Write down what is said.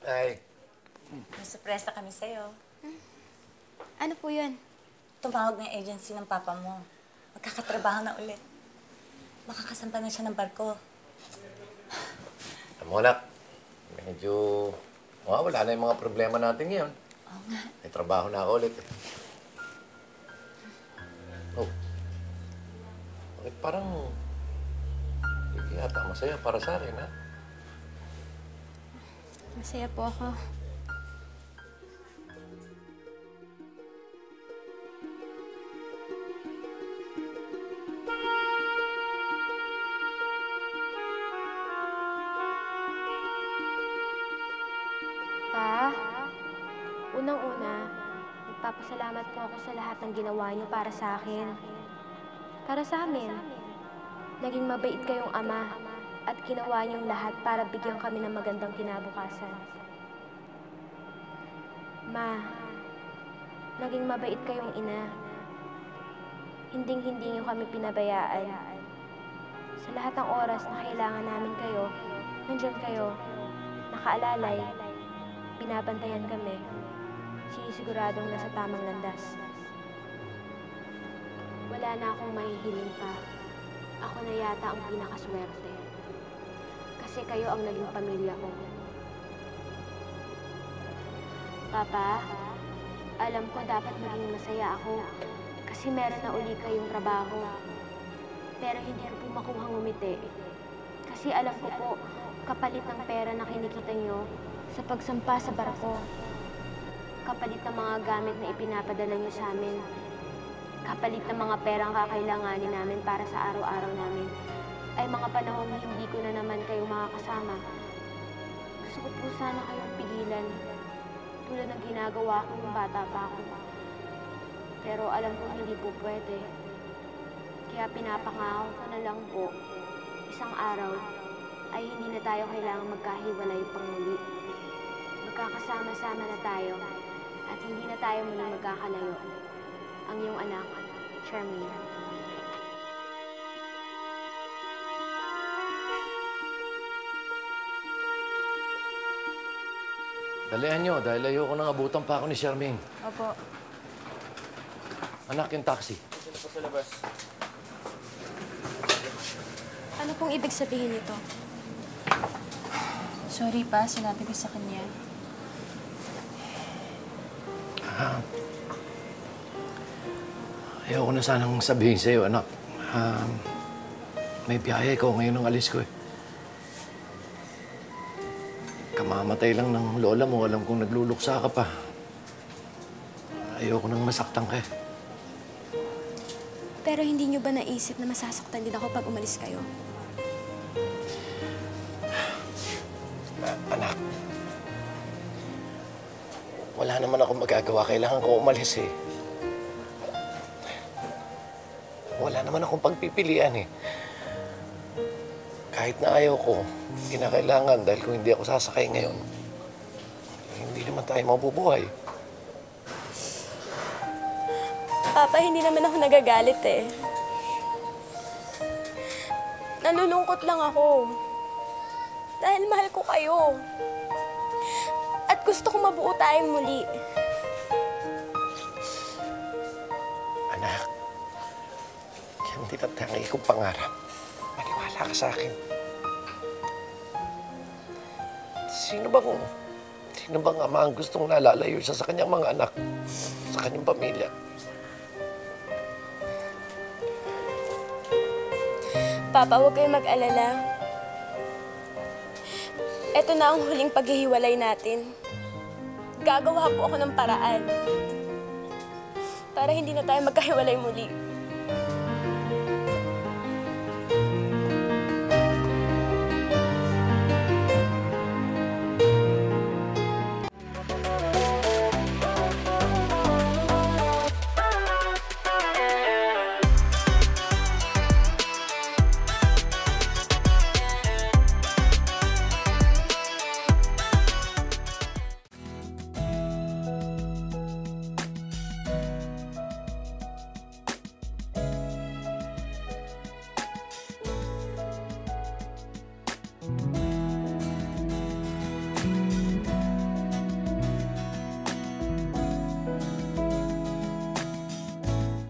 Ay. May surpresa kami sa'yo. Ano po yun? Tumawag ng agency ng papa mo. Magkakatrabaho na ulit. Makakasampa na siya ng barko. Alam mo, anak, medyo wala na yung mga problema natin ngayon. Oo nga. May trabaho na ako ulit eh. Oh. Bakit parang hindi yata masaya para sa akin, ha? Masaya po ako. Pa, unang-una, nagpapasalamat po ako sa lahat ng ginawa niyo para sa akin. Para sa amin. Naging mabait kayong ama at ginawa niyong lahat para bigyan kami ng magandang kinabukasan. Ma, naging mabait kayong ina. Hinding-hindi niyo kami pinabayaan. Sa lahat ng oras na kailangan namin kayo, nandiyan kayo, nakaalalay, binabantayan kami, siniguradong nasa tamang landas. Wala na akong mahihiling pa. Ako na yata ang pinakaswerte. Kasi kayo ang naging pamilya ko. Papa, alam ko dapat maging masaya ako kasi meron na uli kayong trabaho. Pero hindi ko po makuhang ngumiti. Kasi alam ko po, kapalit ng pera na kinikita nyo sa pagsampa sa barko. Kapalit ng mga gamit na ipinapadala nyo sa amin. Kapalit ng mga perang kakailanganin namin para sa araw-araw namin, ay mga panahong hindi ko na naman kayo makakasama. Gusto ko po sana kayong pigilan, tulad ng ginagawa ko nung bata pa ako. Pero alam ko hindi po pwede. Kaya pinapangako ko na lang po, isang araw ay hindi na tayo kailangang magkahiwalay pang muli. Magkakasama-sama na tayo at hindi na tayo muling magkakalayo. Ang iyong anak, Charmaine. Dalihan nyo, dahil ayoko nang abutan pa ako ni Charmaine. Opo. Anak, yung taxi. Dito po sa labas. Ano pong ibig sabihin nito? Sorry pa, sinabi ko sa kanya. Ayoko na sanang sabihin sa'yo, anak. May biyahe ko ngayon ang alis ko eh. Kamamatay lang ng lola mo, alam kong nagluluksa ka pa. Ayoko nang masaktan ka eh. Pero hindi niyo ba naisip na masasaktan din ako pag umalis kayo? Anak, wala naman akong magagawa. Kailangan ko umalis eh. Wala naman akong pagpipilian eh. Kahit na ayaw ko, kinakailangan dahil kung hindi ako sasakay ngayon, hindi naman tayo mabubuhay. Papa, hindi naman ako nagagalit eh. Nalulungkot lang ako. Dahil mahal ko kayo. At gusto ko mabuo tayong muli. Anak, yan din ang tangi kong pangarap. Maniwala ka sa akin. Sino bang ama ang gustong nalalayo siya sa kanyang mga anak, sa kanyang pamilya? Papa, huwag kayong mag-alala. Ito na ang huling paghihiwalay natin. Gagawa po ako ng paraan para hindi na tayo magkahiwalay muli.